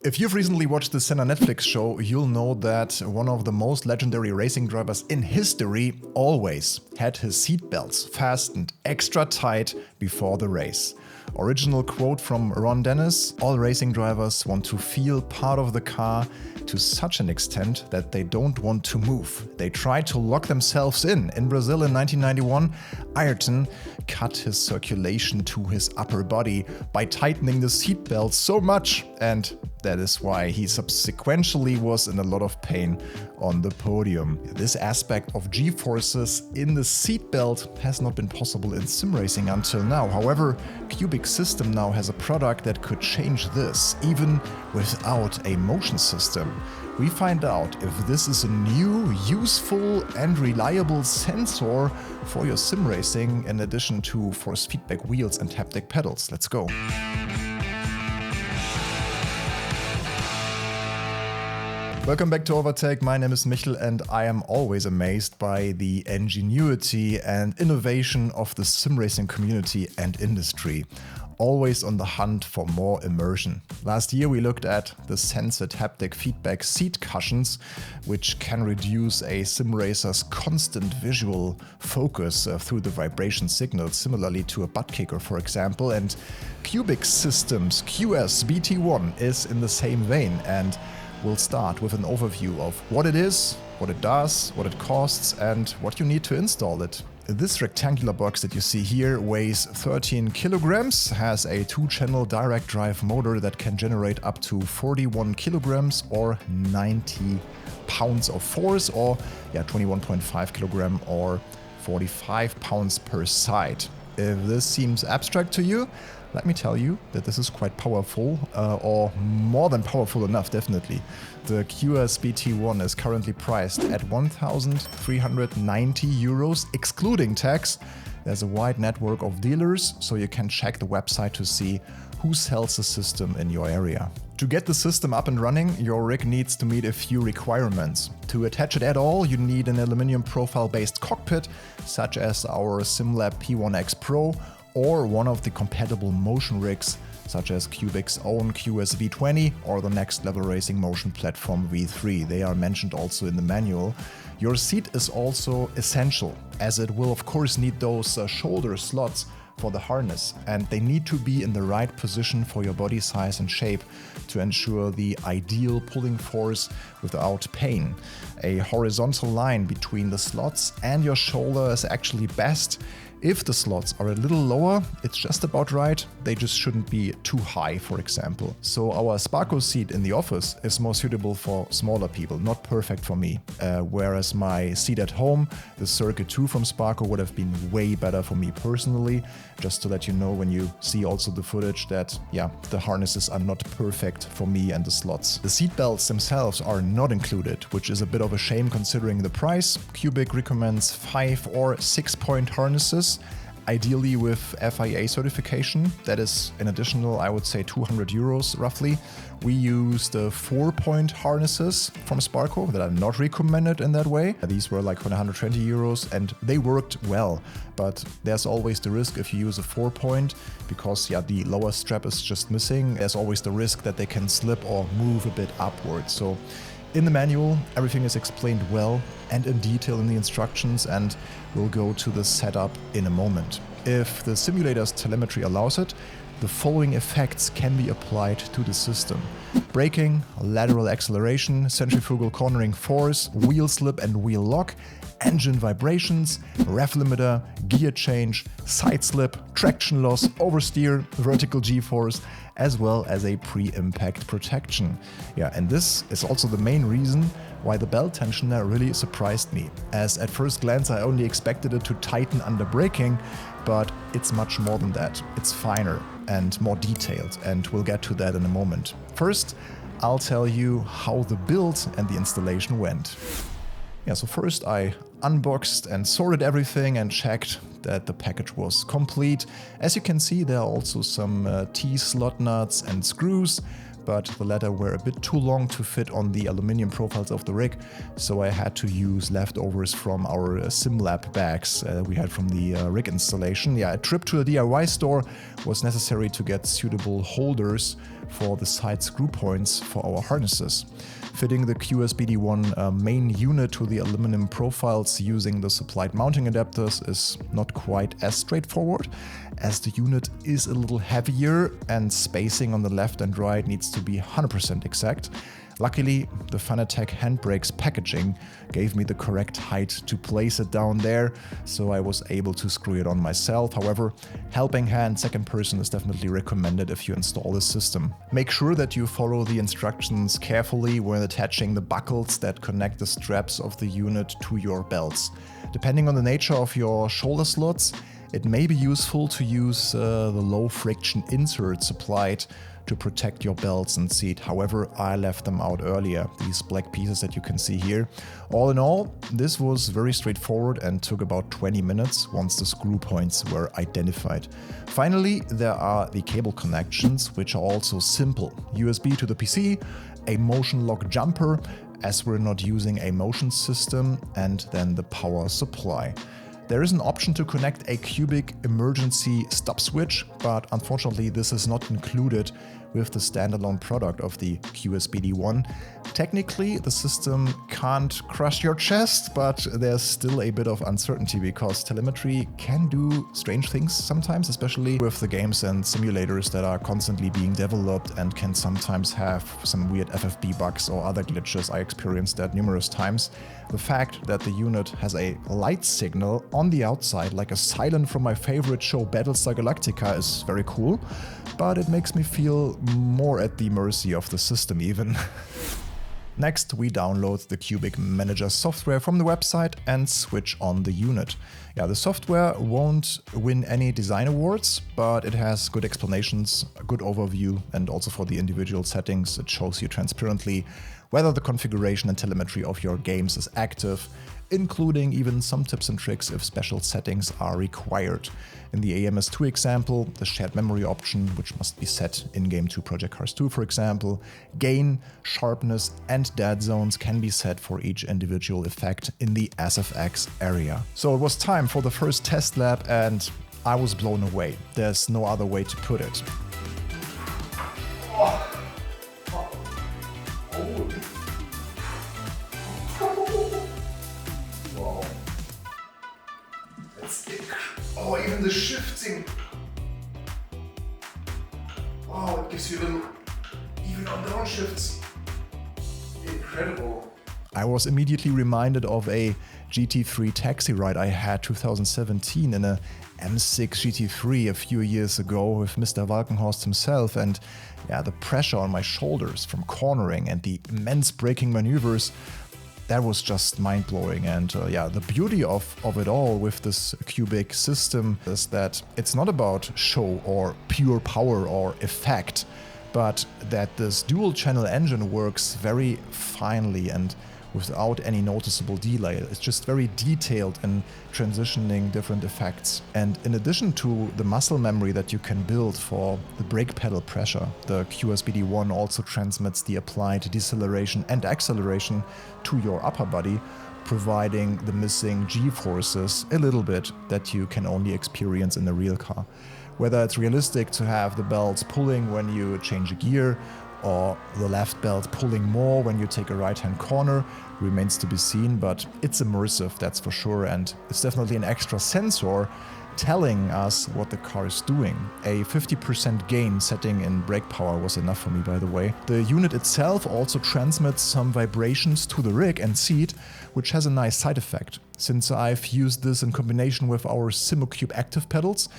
If you've recently watched the Senna Netflix show, you'll know that one of the most legendary racing drivers in history always had his seatbelts fastened extra tight before the race. Original quote from Ron Dennis: "All racing drivers want to feel part of the car to such an extent that they don't want to move. They try to lock themselves in." In Brazil in 1991, Ayrton cut his circulation to his upper body by tightening the seatbelt so much, and that is why he subsequently was in a lot of pain on the podium. This aspect of G-forces in the seatbelt has not been possible in sim racing until now. However, Cubic System now has a product that could change this, even without a motion system. We find out if this is a new, useful and reliable sensor for your sim racing in addition to force feedback wheels and haptic pedals. Let's go. Welcome back to Overtake. My name is Michel and I am always amazed by the ingenuity and innovation of the sim racing community and industry. Always on the hunt for more immersion. Last year we looked at the Sensit haptic feedback seat cushions, which can reduce a sim racer's constant visual focus through the vibration signals, similarly to a butt kicker, for example. And Cubic Systems QS-BT1 is in the same vein, and we'll start with an overview of what it is, what it does, what it costs, and what you need to install it. This rectangular box that you see here weighs 13 kilograms, has a 2-channel direct drive motor that can generate up to 41 kilograms or 90 pounds of force, or 21.5 kilogram or 45 pounds per side. If this seems abstract to you, let me tell you that this is quite powerful, or more than powerful enough, definitely. The QS-BT1 is currently priced at 1,390 euros, excluding tax. There's a wide network of dealers, so you can check the website to see who sells the system in your area. To get the system up and running, your rig needs to meet a few requirements. To attach it at all, you need an aluminum profile-based cockpit, such as our SimLab P1X Pro, or one of the compatible motion rigs, such as Cubic's own QS-V20 or the Next Level Racing Motion Platform V3. They are mentioned also in the manual. Your seat is also essential, as it will of course need those shoulder slots for the harness, and they need to be in the right position for your body size and shape to ensure the ideal pulling force without pain. A horizontal line between the slots and your shoulder is actually best. If the slots are a little lower, it's just about right. They just shouldn't be too high, for example. So our Sparco seat in the office is more suitable for smaller people, not perfect for me. Whereas my seat at home, the Circuit 2 from Sparco, would have been way better for me personally. Just to let you know when you see also the footage that, the harnesses are not perfect for me and the slots. The seat belts themselves are not included, which is a bit of a shame considering the price. Cubic recommends 5 or 6-point harnesses, ideally with FIA certification. That is an additional, I would say, 200 euros roughly. We use the 4-point harnesses from Sparco that are not recommended in that way. These were like 120 euros and they worked well, but there's always the risk if you use a 4-point, because the lower strap is just missing. There's always the risk that they can slip or move a bit upwards. So in the manual, everything is explained well and in detail in the instructions, and we'll go to the setup in a moment. If the simulator's telemetry allows it, the following effects can be applied to the system: braking, lateral acceleration, centrifugal cornering force, wheel slip and wheel lock, engine vibrations, rev limiter, gear change, side slip, traction loss, oversteer, vertical G-force, as well as a pre-impact protection. And this is also the main reason why the belt tensioner really surprised me, as at first glance I only expected it to tighten under braking, but it's much more than that. It's finer and more detailed, and we'll get to that in a moment. First, I'll tell you how the build and the installation went. So first I unboxed and sorted everything and checked that the package was complete. As you can see, there are also some T-slot nuts and screws, but the latter were a bit too long to fit on the aluminum profiles of the rig, so I had to use leftovers from our SimLab bags we had from the rig installation. Yeah, a trip to the DIY store was necessary to get suitable holders for the side screw points for our harnesses. Fitting the QS-BT1 main unit to the aluminum profiles using the supplied mounting adapters is not quite as straightforward, as the unit is a little heavier and spacing on the left and right needs to be 100% exact. Luckily, the Fanatec handbrakes packaging gave me the correct height to place it down there, so I was able to screw it on myself. However, helping hand second person is definitely recommended if you install this system. Make sure that you follow the instructions carefully when attaching the buckles that connect the straps of the unit to your belts. Depending on the nature of your shoulder slots, it may be useful to use the low friction inserts supplied to protect your belts and seat. However, I left them out earlier, these black pieces that you can see here. All in all, this was very straightforward and took about 20 minutes once the screw points were identified. Finally, there are the cable connections, which are also simple. USB to the PC, a motion lock jumper, as we're not using a motion system, and then the power supply. There is an option to connect a cubic emergency stop switch, but unfortunately this is not included with the standalone product of the QS-BT1. Technically, the system can't crush your chest, but there's still a bit of uncertainty because telemetry can do strange things sometimes, especially with the games and simulators that are constantly being developed and can sometimes have some weird FFB bugs or other glitches. I experienced that numerous times. The fact that the unit has a light signal on the outside, like a siren from my favorite show Battlestar Galactica, is very cool, but it makes me feel more at the mercy of the system even. Next, we download the Cubic Manager software from the website and switch on the unit. Yeah, the software won't win any design awards, but it has good explanations, a good overview, and also for the individual settings, it shows you transparently whether the configuration and telemetry of your games is active, including even some tips and tricks if special settings are required. In the AMS2 example, the shared memory option, which must be set in-game to Project Cars 2 for example, gain, sharpness and dead zones can be set for each individual effect in the SFX area. So it was time for the first test lap and I was blown away. There's no other way to put it. Oh, even the shifting. Wow, it gives you a little, even on downshifts. Incredible. I was immediately reminded of a GT3 taxi ride I had 2017 in a M6 GT3 a few years ago with Mr. Walkenhorst himself, and yeah, the pressure on my shoulders from cornering and the immense braking maneuvers, that was just mind-blowing. And yeah, the beauty of it all with this cubic system is that it's not about show or pure power or effect, but that this dual-channel engine works very finely and without any noticeable delay. It's just very detailed in transitioning different effects. And in addition to the muscle memory that you can build for the brake pedal pressure, the QS-BT1 also transmits the applied deceleration and acceleration to your upper body, providing the missing G-forces a little bit that you can only experience in a real car. Whether it's realistic to have the belts pulling when you change a gear, or the left belt pulling more when you take a right-hand corner, remains to be seen, but it's immersive, that's for sure, and it's definitely an extra sensor telling us what the car is doing. A 50% gain setting in brake power was enough for me, by the way. The unit itself also transmits some vibrations to the rig and seat, which has a nice side effect. Since I've used this in combination with our SimoCube active pedals,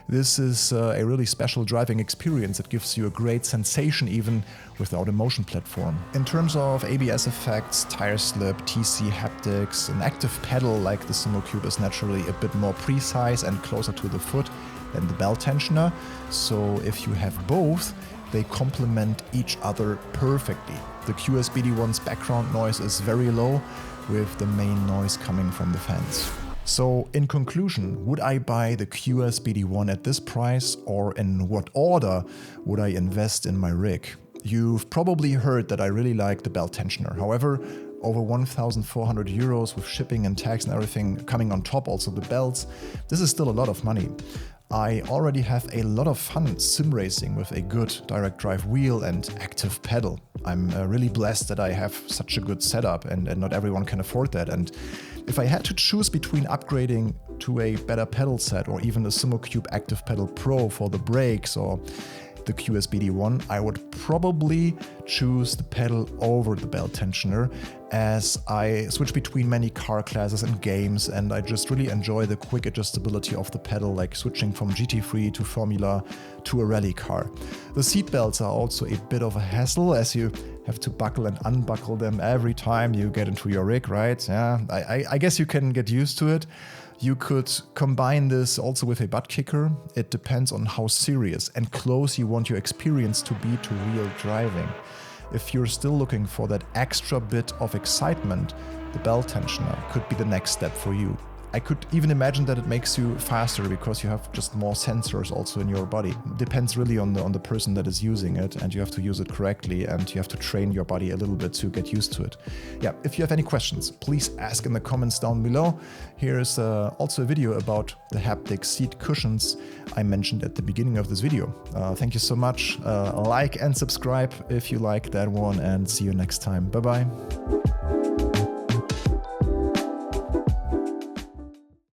this is a really special driving experience that gives you a great sensation even without a motion platform. In terms of ABS effects, tire slip, TC haptics, an active pedal like the SimoCube is naturally a bit more precise and closer to the foot than the belt tensioner, so if you have both, they complement each other perfectly. The QS-BT1's background noise is very low, with the main noise coming from the fans. So in conclusion, would I buy the QS-BT1 at this price, or in what order would I invest in my rig? You've probably heard that I really like the belt tensioner. However, over 1,400 euros with shipping and tax and everything coming on top, also the belts, this is still a lot of money. I already have a lot of fun sim racing with a good direct drive wheel and active pedal. I'm really blessed that I have such a good setup, and not everyone can afford that. And if I had to choose between upgrading to a better pedal set or even a SimoCube Active Pedal Pro for the brakes or the QS-BT1, I would probably choose the pedal over the belt tensioner, as I switch between many car classes and games, and I just really enjoy the quick adjustability of the pedal, like switching from GT3 to Formula to a rally car. The seat belts are also a bit of a hassle, as you have to buckle and unbuckle them every time you get into your rig, right? Yeah, I guess you can get used to it. You could combine this also with a butt kicker. It depends on how serious and close you want your experience to be to real driving. If you're still looking for that extra bit of excitement, the belt tensioner could be the next step for you. I could even imagine that it makes you faster because you have just more sensors also in your body. It depends really on the person that is using it, and you have to use it correctly, and you have to train your body a little bit to get used to it. Yeah, if you have any questions, please ask in the comments down below. Here's also a video about the haptic seat cushions I mentioned at the beginning of this video. Thank you so much. Like and subscribe if you like that one, and see you next time. Bye bye.